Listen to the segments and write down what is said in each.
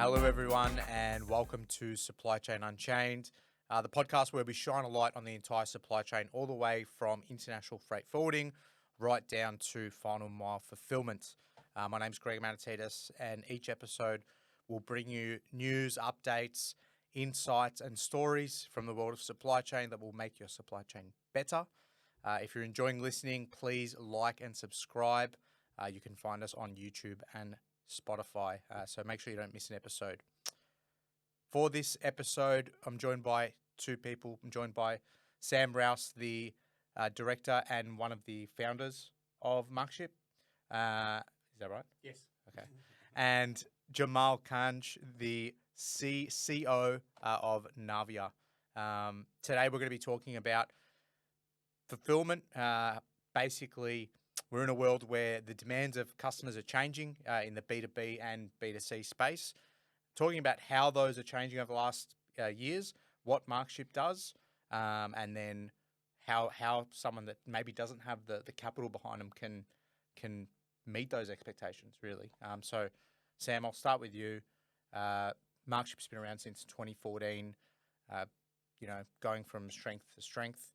Hello, everyone, and welcome to Supply Chain Unchained, the podcast where we shine a light on the entire supply chain, all the way from international freight forwarding right down to final mile fulfillment. My name's Greg Manatides, and each episode will bring you news, updates, insights, and stories from the world of supply chain that will make your supply chain better. If you're enjoying listening, please like and subscribe. You can find us on YouTube and Spotify, so make sure you don't miss an episode. For this episode, I'm joined by two people. I'm joined by Sam Rowse, the director and one of the founders of MachShip. Is that right? Yes. Okay. And Jamal Kanj, the CCO of Navia. Today we're going to be talking about fulfillment. Basically, we're in a world where the demands of customers are changing in the B2B and B2C space. Talking about how those are changing over the last years, what MachShip does, and then how someone that maybe doesn't have the capital behind them can meet those expectations, really. So, Sam, I'll start with you. MachShip's been around since 2014, going from strength to strength.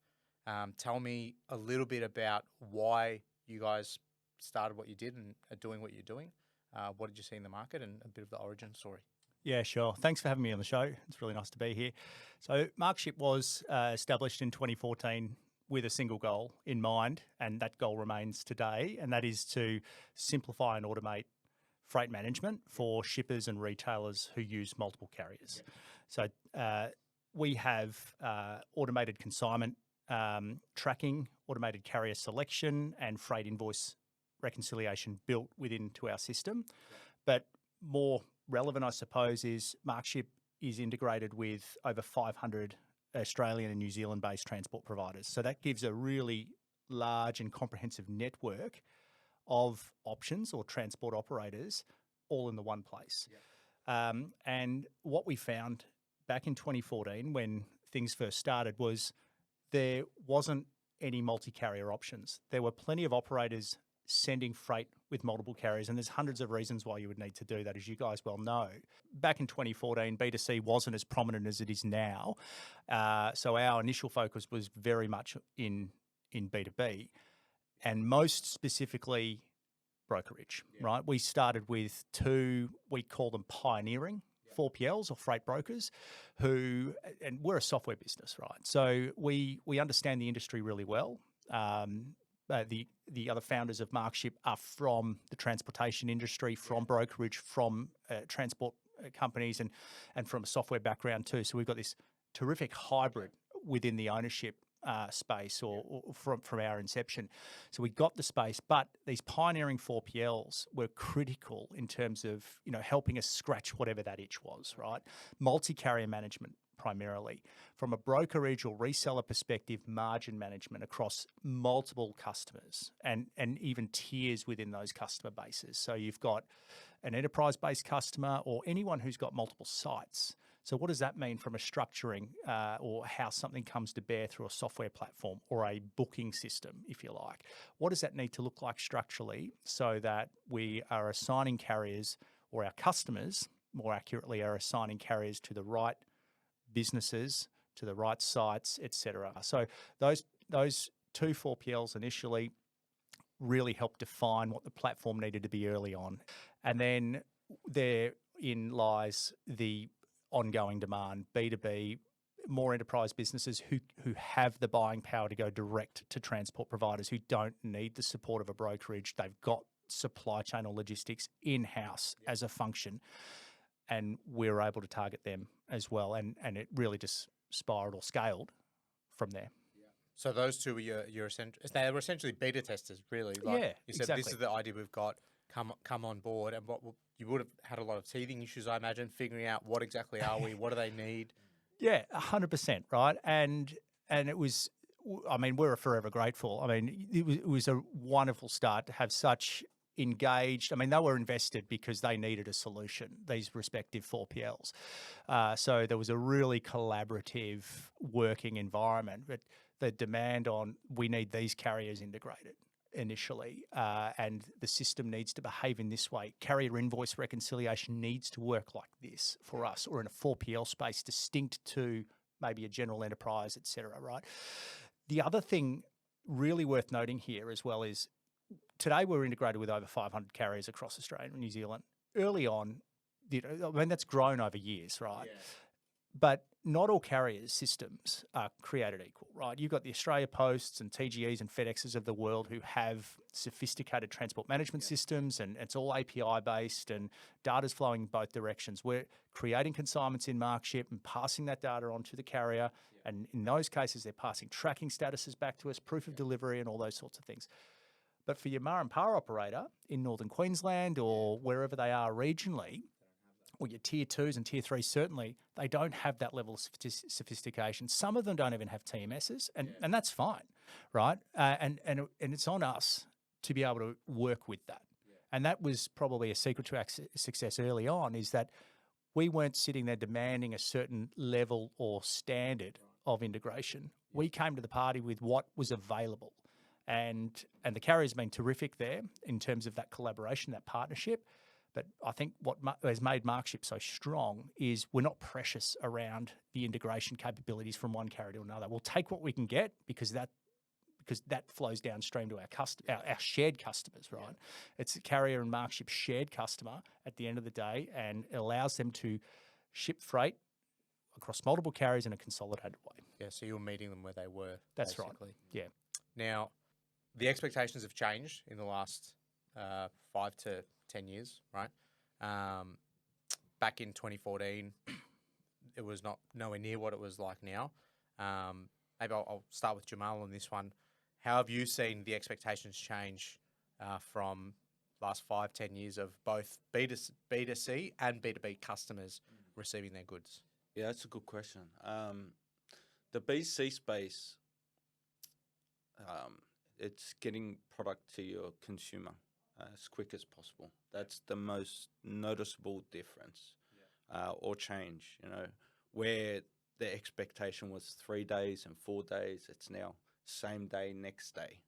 Tell me a little bit about why you guys started what you did and are doing what you're doing. What did you see in the market, and a bit of the origin story? Yeah, sure. Thanks for having me on the show. It's really nice to be here. So MachShip was established in 2014 with a single goal in mind, and that goal remains today, and that is to simplify and automate freight management for shippers and retailers who use multiple carriers. Yep. So we have automated consignment tracking, automated carrier selection, and freight invoice reconciliation built into our system. But more relevant, I suppose, is MachShip is integrated with over 500 Australian and New Zealand-based transport providers. So that gives a really large and comprehensive network of options or transport operators all in the one place. Yep. And what we found back in 2014 when things first started was there wasn't any multi-carrier options. There were plenty of operators sending freight with multiple carriers, and there's hundreds of reasons why you would need to do that, as you guys well know. Back in 2014, B2C wasn't as prominent as it is now, so our initial focus was very much in B2B, and most specifically brokerage, right? We started with two, we call them pioneering 4PLs or freight brokers and we're a software business, right? So we understand the industry really well. The other founders of MachShip are from the transportation industry, from brokerage, from transport companies, and from a software background too. So we've got this terrific hybrid within the ownership space or from our inception. So we got the space, but these pioneering 4PLs were critical in terms of, helping us scratch whatever that itch was, right? Multi-carrier management primarily. From a brokerage or reseller perspective, margin management across multiple customers and even tiers within those customer bases. So you've got an enterprise-based customer or anyone who's got multiple sites. So what does that mean from a structuring or how something comes to bear through a software platform or a booking system, if you like? What does that need to look like structurally so that we are assigning carriers, or our customers, more accurately, are assigning carriers to the right businesses, to the right sites, etc. So those two 4PLs initially really helped define what the platform needed to be early on. And then therein lies the ongoing demand, B2B, more enterprise businesses who have the buying power to go direct to transport providers who don't need the support of a brokerage. They've got supply chain or logistics in-house as a function, and we're able to target them as well. And it really just spiraled or scaled from there. Yeah. So those two were they were essentially beta testers, really. You said, exactly. This is the idea we've got. Come on board, and you would have had a lot of teething issues, I imagine, figuring out what exactly are we, what do they need. Yeah, 100%, right? And it was, we're forever grateful. It was a wonderful start to have such engaged. They were invested because they needed a solution, these respective 4PLs. So there was a really collaborative working environment, but the demand on we need these carriers integrated. initially, and the system needs to behave in this way. Carrier invoice reconciliation needs to work like this for us, or in a 4PL space, distinct to maybe a general enterprise, et cetera, right? The other thing really worth noting here as well is today we're integrated with over 500 carriers across Australia and New Zealand. Early on, that's grown over years, right? Yeah. But not all carriers' systems are created equal, right? You've got the Australia Posts and TGEs and FedExes of the world who have sophisticated transport management systems, and it's all API based and data's flowing in both directions. We're creating consignments in MachShip and passing that data on to the carrier. And in those cases, they're passing tracking statuses back to us, proof of delivery and all those sorts of things. But for your MAR and PAR operator in Northern Queensland or wherever they are regionally, or your tier 2s and tier 3s, certainly, they don't have that level of sophistication. Some of them don't even have TMSs, and that's fine, right? And it's on us to be able to work with that. Yeah. And that was probably a secret to our success early on, is that we weren't sitting there demanding a certain level or standard of integration. Yeah. We came to the party with what was available. And the carrier's been terrific there in terms of that collaboration, that partnership. But I think what has made MachShip so strong is we're not precious around the integration capabilities from one carrier to another. We'll take what we can get because that flows downstream to our shared customers, right? Yeah. It's a carrier and MachShip shared customer at the end of the day, and it allows them to ship freight across multiple carriers in a consolidated way. Yeah, so you're meeting them where they were. That's basically. Right. Yeah. Now, the expectations have changed in the last 5 to 10 years, right? Back in 2014, it was nowhere near what it was like now. Maybe I'll start with Jamal on this one. How have you seen the expectations change from last 5-10 years of both B2C and B2B customers receiving their goods? Yeah, that's a good question. The B2C space, it's getting product to your consumer as quick as possible. That's the most noticeable difference or change. Where the expectation was 3 days and 4 days, it's now same day, next day,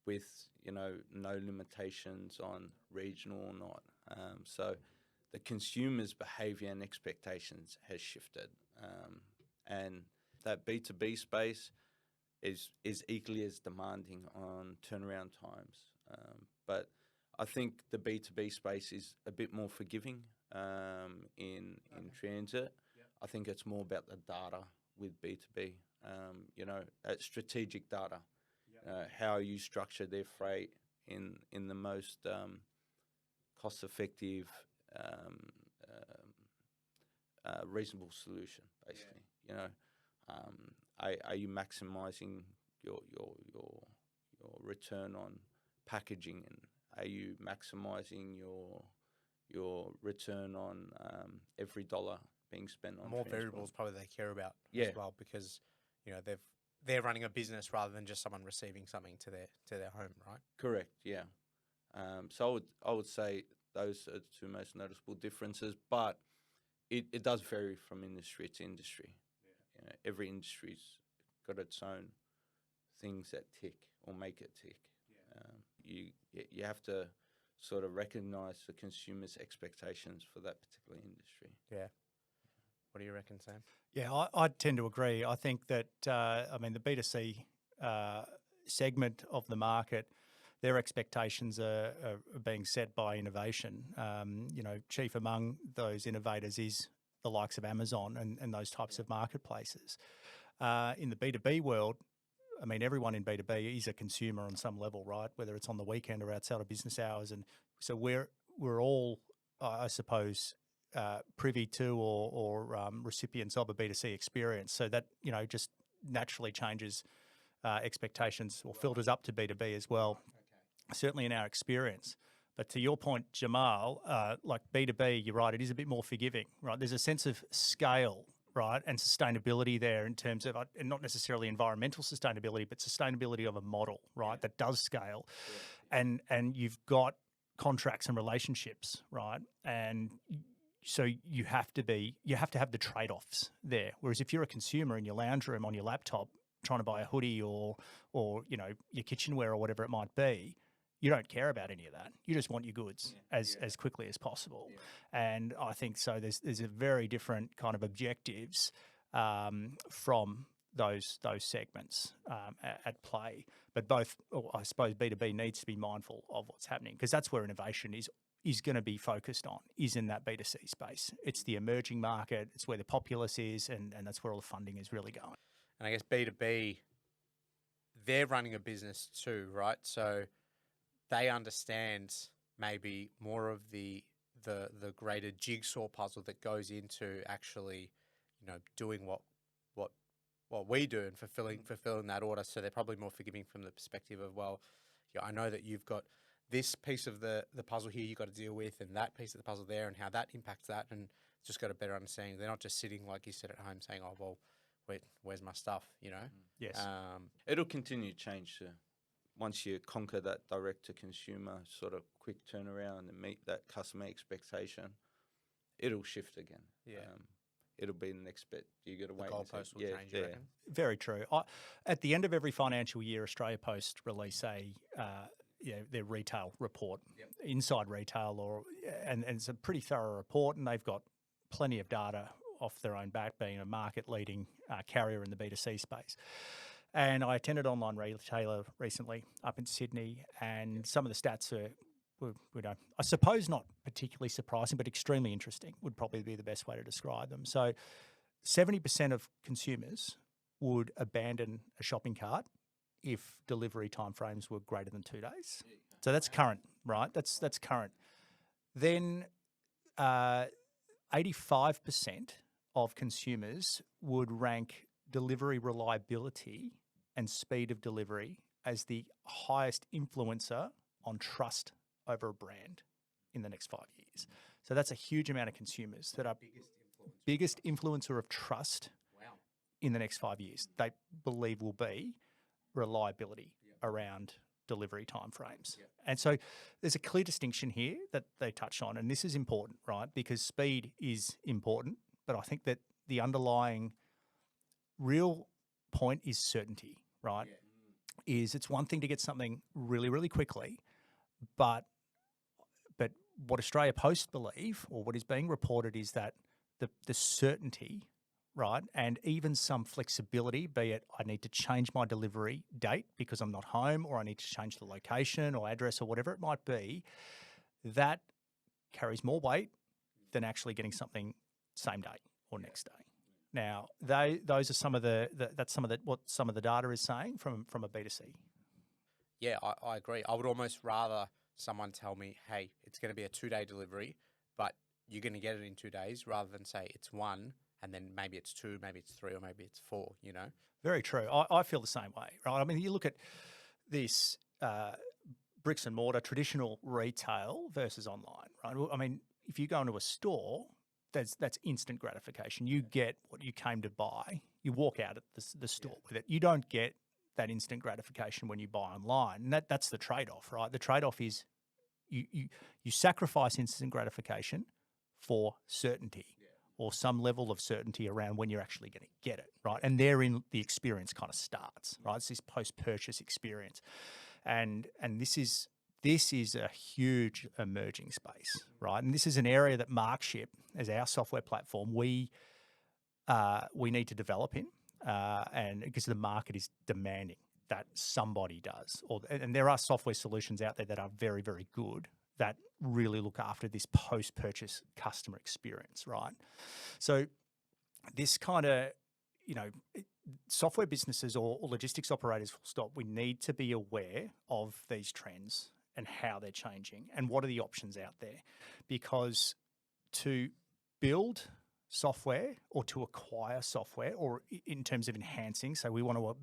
with no limitations on regional or not. So the consumer's behaviour and expectations has shifted, and that B2B space is equally as demanding on turnaround times. But I think the B2B space is a bit more forgiving in transit. Yep. I think it's more about the data with B2B, that strategic data, how you structure their freight in the most cost-effective, reasonable solution, basically. Yeah. Are you maximising your return on packaging, and are you maximising your return on every dollar being spent on more transport? variables probably they care about as well, because they're running a business rather than just someone receiving something to their home, right? Correct. Yeah. So I would say those are the two most noticeable differences, but it does vary from industry to industry. Yeah. Every industry's got its own things that tick or make it tick. Yeah. You have to sort of recognise the consumer's expectations for that particular industry. Yeah. What do you reckon, Sam? Yeah, I tend to agree. I think that, the B2C segment of the market, their expectations are being set by innovation. Chief among those innovators is the likes of Amazon and those types of marketplaces. In the B2B world, everyone in B2B is a consumer on some level, right? Whether it's on the weekend or outside of business hours. And so we're all, I suppose, privy to or recipients of a B2C experience. So that, just naturally changes expectations or filters up to B2B as well, certainly in our experience. But to your point, Jamal, like B2B, you're right, it is a bit more forgiving, right? There's a sense of scale, right, and sustainability there in terms of, and not necessarily environmental sustainability, but sustainability of a model, right, that does scale. Yeah. And you've got contracts and relationships, right? And so you have to have the trade-offs there. Whereas if you're a consumer in your lounge room on your laptop, trying to buy a hoodie or your kitchenware or whatever it might be, you don't care about any of that. You just want your goods as quickly as possible. Yeah. And I think so. There's a very different kind of objectives from those segments at play. But I suppose B2B needs to be mindful of what's happening, because that's where innovation is going to be focused on, is in that B2C space. It's the emerging market. It's where the populace is, and that's where all the funding is really going. And I guess B2B, they're running a business too, right? So they understand maybe more of the greater jigsaw puzzle that goes into actually, doing what we do and fulfilling that order. So they're probably more forgiving from the perspective of, well, I know that you've got this piece of the puzzle here you've got to deal with, and that piece of the puzzle there, and how that impacts that, and just got a better understanding. They're not just sitting, like you said, at home saying, oh, well, where's my stuff, Yes. It'll continue to change once you conquer that direct-to-consumer sort of quick turnaround and meet that customer expectation. It'll shift again. Yeah. It'll be the next bit. You got to wait. The goalpost will change, you reckon? Very true. At the end of every financial year, Australia Post release their retail report, inside retail, and it's a pretty thorough report, and they've got plenty of data off their own back, being a market-leading carrier in the B2C space. And I attended Online Retailer recently up in Sydney, and some of the stats were, I suppose not particularly surprising, but extremely interesting would probably be the best way to describe them. So 70% of consumers would abandon a shopping cart if delivery timeframes were greater than 2 days. So that's current, right? That's current. Then 85% of consumers would rank delivery reliability and speed of delivery as the highest influencer on trust over a brand in the next 5 years. So that's a huge amount of consumers that are biggest influencer of trust in the next 5 years. They believe will be reliability around delivery timeframes. And so there's a clear distinction here that they touch on, and this is important, right? Because speed is important, but I think that the underlying real point is certainty, right? It's one thing to get something really, really quickly, but what Australia Post believe, or what is being reported, is that the certainty, right, and even some flexibility, be it I need to change my delivery date because I'm not home, or I need to change the location or address or whatever it might be, that carries more weight than actually getting something same day or next day. Now, those are some of what some of the data is saying from a B2C. Yeah, I agree. I would almost rather someone tell me, hey, it's going to be a 2-day delivery, but you're going to get it in 2 days, rather than say it's 1 and then maybe it's 2, maybe it's 3, or maybe it's 4, Very true. I feel the same way, right? I mean, you look at this bricks and mortar, traditional retail versus online, right? I mean, if you go into a store, that's instant gratification. You get what you came to buy. You walk out at the store with it. You don't get that instant gratification when you buy online. And that's the trade-off, right? The trade-off is you sacrifice instant gratification for certainty, or some level of certainty around when you're actually going to get it, right? And therein the experience kind of starts, right? It's this post-purchase experience. And this is a huge emerging space, right? And this is an area that MachShip, as our software platform, we need to develop in, and because the market is demanding that somebody does. And there are software solutions out there that are very, very good that really look after this post-purchase customer experience, right? So this kind of, software businesses or logistics operators, full stop, we need to be aware of these trends and how they're changing and what are the options out there. Because to build software or to acquire software, or in terms of enhancing, so we want to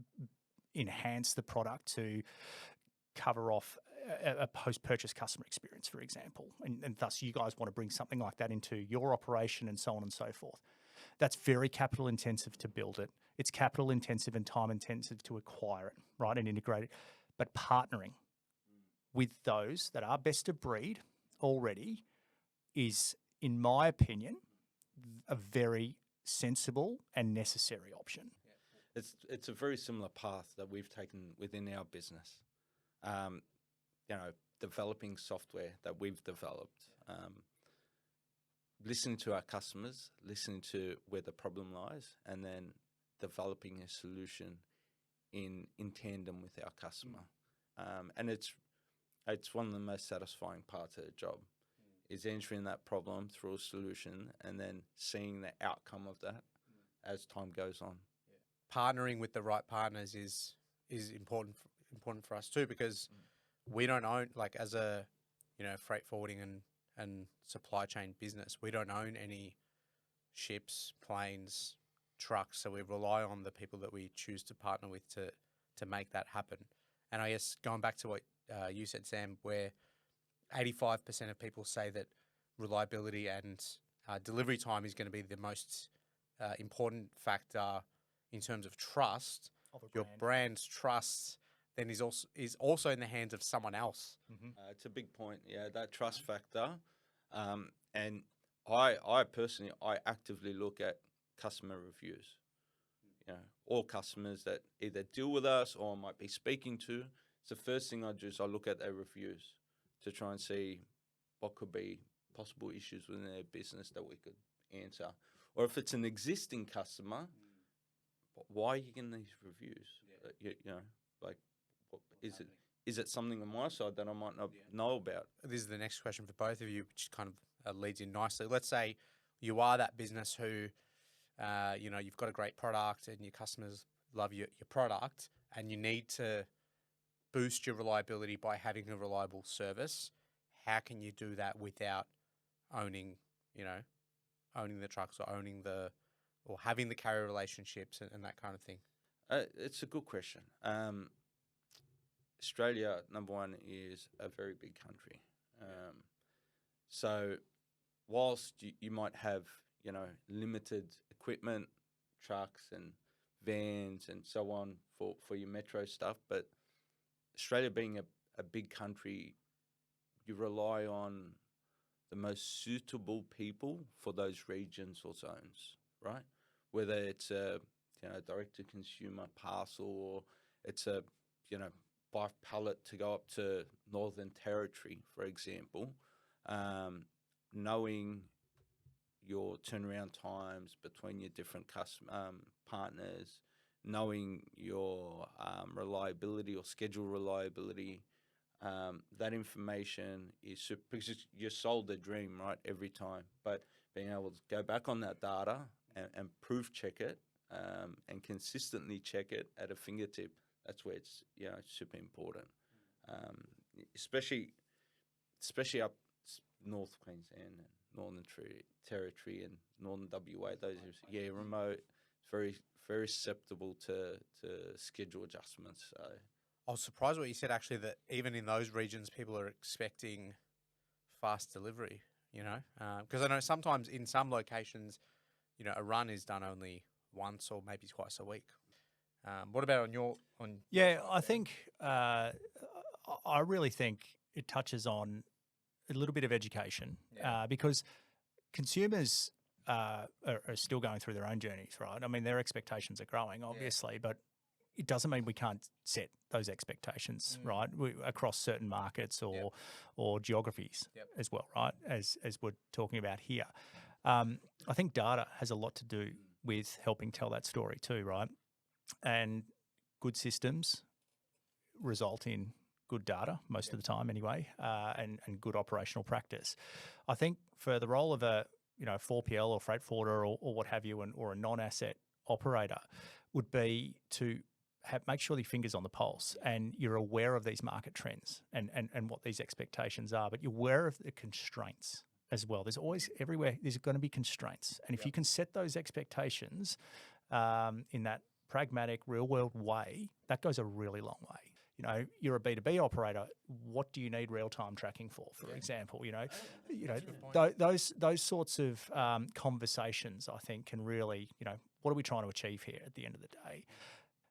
enhance the product to cover off a post-purchase customer experience, for example, and thus you guys want to bring something like that into your operation and so on and so forth. That's very capital intensive to build it. It's capital intensive and time intensive to acquire it, right, and integrate it. But partnering with those that are best of breed already is, in my opinion, a very sensible and necessary option. it's a very similar path that we've taken within our business. Developing software that we've developed, listening to our customers, listening to where the problem lies, and then developing a solution in tandem with our customer. And it's one of the most satisfying parts of the job, is answering that problem through a solution and then seeing the outcome of that as time goes on. Partnering with the right partners is important for us too, because we don't own, like, as a freight forwarding and supply chain business, we don't own any ships, planes, trucks, so we rely on the people that we choose to partner with to make that happen. And I guess going back to what you said, Sam, where 85% of people say that reliability and delivery time is going to be the most important factor in terms of trust. Of a your brand. brand's trust then is also in the hands of someone else. It's a big point, that trust factor. And I personally, I actively look at customer reviews. All customers that either deal with us or I might be speaking to, it's the first thing I do is I look at their reviews to try and see what could be possible issues within their business that we could answer. Or if it's an existing customer, why are you getting these reviews? Is it something on my side that I might not know about? This is the next question for both of you, which kind of leads in nicely. Let's say you are that business who, you've got a great product and your customers love your product, and you need to boost your reliability by having a reliable service. How can you do that without owning the trucks or or having the carrier relationships and that kind of thing? It's a good question. Australia, number one, is a very big country. So whilst you might have, limited equipment, trucks and vans and so on for your metro stuff, but Australia being a big country, you rely on the most suitable people for those regions or zones, right? Whether it's a direct-to-consumer parcel or it's a, by pallet to go up to Northern Territory, for example, knowing your turnaround times between your different partners, knowing your reliability or schedule reliability, that information is super, because you sold the dream, right, every time. But being able to go back on that data and proof check it and consistently check it at a fingertip, that's where it's super important, especially up North Queensland and Northern Territory and Northern WA. Those remote, very very susceptible to schedule adjustments. So I was surprised what you said, actually, that even in those regions, people are expecting fast delivery. Because I know sometimes in some locations, a run is done only once or maybe twice a week. What about on? Yeah, I think I really think it touches on a little bit of education because consumers are still going through their own journeys, right? I mean, their expectations are growing, obviously, but it doesn't mean we can't set those expectations, right, across certain markets or geographies as well, right, as we're talking about here. I think data has a lot to do with helping tell that story too, right? And good systems result in good data most of the time anyway, and good operational practice. I think for the role of a 4PL or freight forwarder or what have you, or a non-asset operator, would be to make sure your finger's on the pulse and you're aware of these market trends and what these expectations are, but you're aware of the constraints as well. There's always, everywhere, there's going to be constraints. And if you can set those expectations in that pragmatic, real-world way, that goes a really long way. You're a B2B operator. What do you need real-time tracking for example? Those sorts of conversations, I think, can really, what are we trying to achieve here at the end of the day?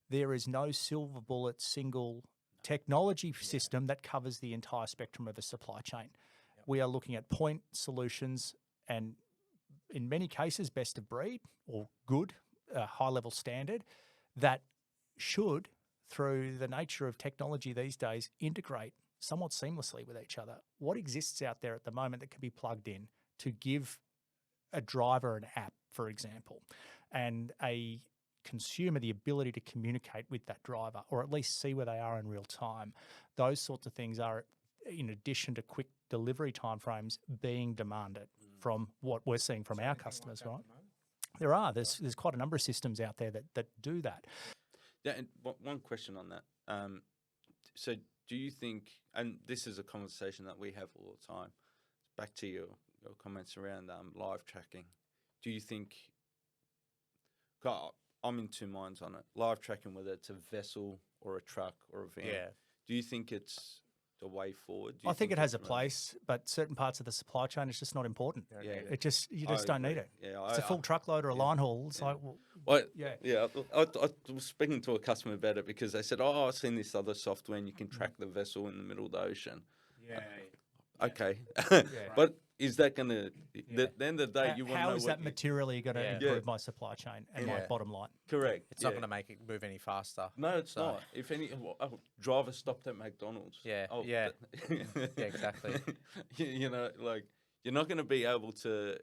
There is no silver bullet, single technology system that covers the entire spectrum of a supply chain. We are looking at point solutions and, in many cases, best of breed or good, high-level standard that should, through the nature of technology these days, integrate somewhat seamlessly with each other. What exists out there at the moment that can be plugged in to give a driver an app, for example, and a consumer the ability to communicate with that driver or at least see where they are in real time? Those sorts of things are, in addition to quick delivery timeframes, being demanded from what we're seeing from our customers, right? There are. There's quite a number of systems out there that do that. Yeah, and one question on that. So do you think, and this is a conversation that we have all the time, back to your comments around live tracking. Do you think, I'm in two minds on it, live tracking, whether it's a vessel or a truck or a van, do you think it's the way forward? I think it has a place, but certain parts of the supply chain, it's just not important. You just don't need it. Yeah, it's a full truckload or a line haul. It's like, I was speaking to a customer about it because they said, I've seen this other software and you can track the vessel in the middle of the ocean. Okay. But is that going to, at the end of the day, you want to know how is that materially going to improve my supply chain and my bottom line? Correct. It's not going to make it move any faster. No, it's not. If any driver stopped at McDonald's. Yeah, exactly. You know, like, you're not going to be able to,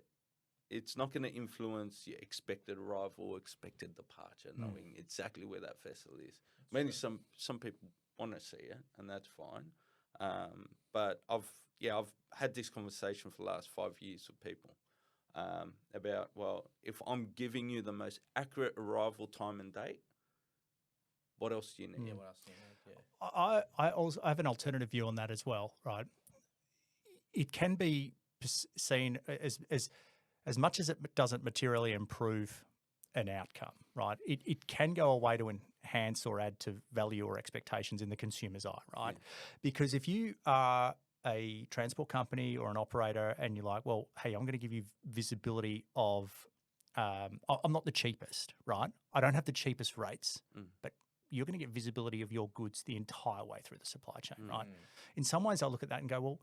it's not going to influence your expected arrival or expected departure, knowing exactly where that vessel is. Maybe some people want to see it, and that's fine. But I've had this conversation for the last 5 years with people about, well, if I'm giving you the most accurate arrival time and date, what else do you need? What else do you need? I also have an alternative view on that as well, right? It can be seen as much as it doesn't materially improve an outcome, right? It can go a way to enhance or add to value or expectations in the consumer's eye, right? Because if you are a transport company or an operator and you're like, well, hey, I'm going to give you visibility of, I'm not the cheapest, right? I don't have the cheapest rates, but you're going to get visibility of your goods the entire way through the supply chain, right? In some ways, I look at that and go, well,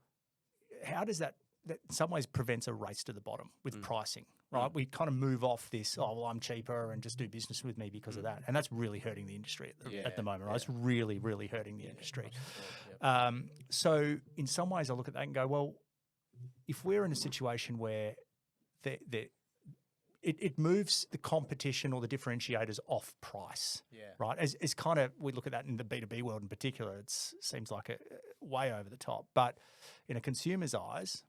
how does that in some ways prevents a race to the bottom with pricing, right? We kind of move off this, I'm cheaper and just do business with me because of that. And that's really hurting the industry at the moment, right? It's really, really hurting the industry. So in some ways I look at that and go, well, if we're in a situation where it moves the competition or the differentiators off price, right? As kind of, we look at that in the B2B world in particular, it seems like a way over the top. But in a consumer's eyes,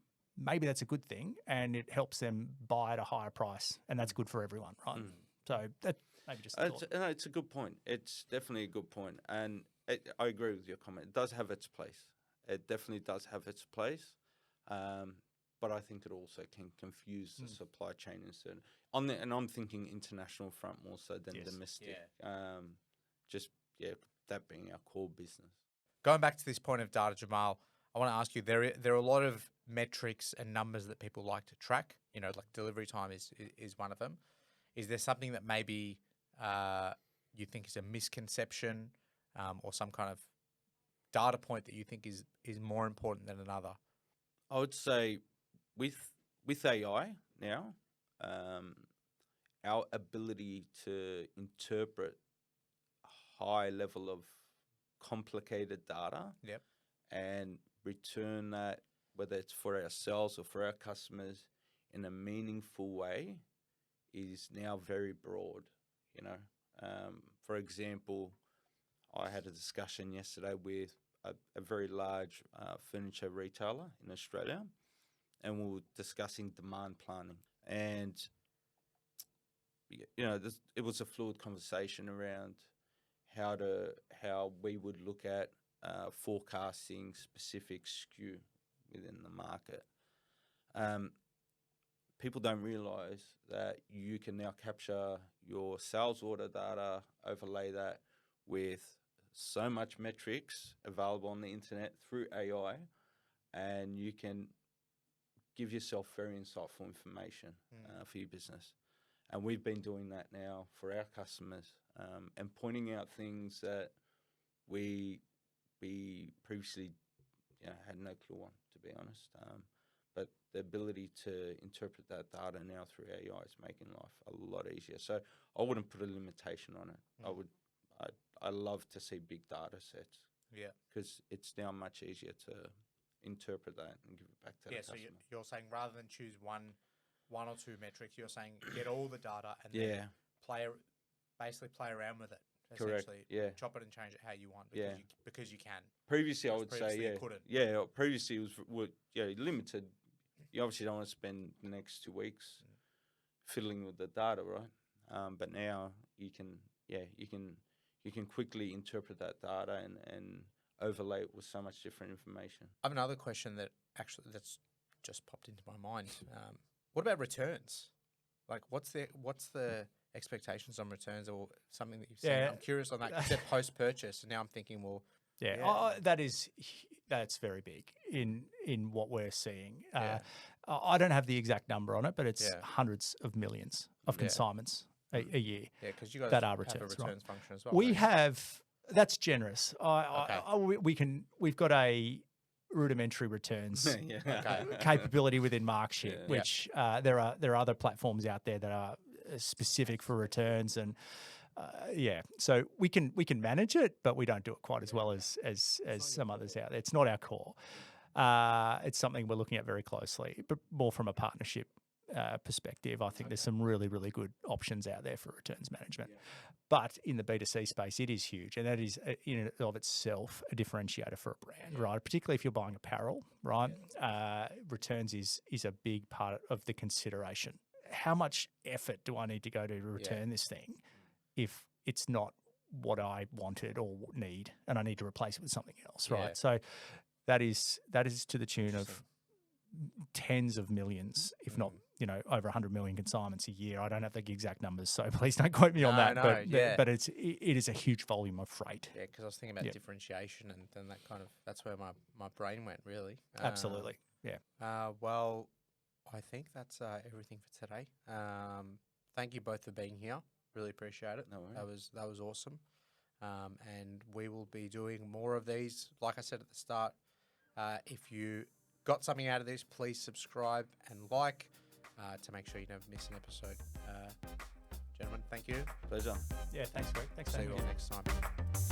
maybe that's a good thing and it helps them buy at a higher price and that's good for everyone, right? So that maybe just it's a good point. It's definitely a good point. And I agree with your comment. It does have its place. It definitely does have its place. But I think it also can confuse the supply chain instead. And I'm thinking international front more so than domestic. That being our core business. Going back to this point of data, Jamal, I want to ask you, there are a lot of metrics and numbers that people like to track. You know, like delivery time is one of them. Is there something that maybe you think is a misconception or some kind of data point that you think is more important than another? I would say with AI now, our ability to interpret a high level of complicated data and return that, whether it's for ourselves or for our customers, in a meaningful way is now very broad. You know, for example, I had a discussion yesterday with a very large furniture retailer in Australia, and we were discussing demand planning. And you know, it was a fluid conversation around how we would look at forecasting specific SKU within the market. People don't realise that you can now capture your sales order data, overlay that with so much metrics available on the internet through AI, and you can give yourself very insightful information for your business. And we've been doing that now for our customers and pointing out things that we previously had no clue on, to be honest. but the ability to interpret that data now through AI is making life a lot easier. So I wouldn't put a limitation on it. I love to see big data sets. Yeah. Because it's now much easier to interpret that and give it back to the So customer. you're saying rather than choose one or two metrics, you're saying get all the data and Yeah. then basically play around with it. Correct. Essentially, Yeah. chop it and change it how you want Yeah. because you can. Previously, I Because would say, previously you yeah. couldn't. Yeah, previously it was limited. You obviously don't want to spend the next 2 weeks fiddling with the data, right? But now you can quickly interpret that data and overlay it with so much different information. I have another question that's just popped into my mind. What about returns? Like, what's the expectations on returns or something that you've seen? Yeah. I'm curious on that. You said post-purchase, and now I'm thinking, well, Yeah, that's very big in what we're seeing. Yeah. I don't have the exact number on it, but it's Yeah. hundreds of millions of consignments a year. yeah, because you guys That are have returns, a right? returns function as well. We don't you? have that's generous. Okay. We've got a rudimentary returns Yeah. Okay. capability within MachShip, Yeah. which there are other platforms out there that are specific for returns, and so we can manage it, but we don't do it quite as well as some others out there. It's not our core. It's something we're looking at very closely, but more from a partnership perspective. I think there's some really, really good options out there for returns management. But in the B2C space, it is huge, and that is in and of itself a differentiator for a brand, right? Particularly if you're buying apparel, right? Returns is a big part of the consideration. How much effort do I need to go to return this thing if it's not what I wanted or need, and I need to replace it with something else, right? Yeah. So that is to the tune of tens of millions, if not over 100 million consignments a year. I don't have the exact numbers, so please don't quote me on that. But it is a huge volume of freight. Yeah, because I was thinking about differentiation, and then that's where my brain went really. Absolutely, yeah. Well, I think that's everything for today. Thank you both for being here. Really appreciate it. No worries. That was awesome. And we will be doing more of these. Like I said at the start, if you got something out of this, please subscribe and like to make sure you never miss an episode. Gentlemen, thank you. Pleasure. Yeah, thanks, Greg. Thanks, See you Daniel. all next time.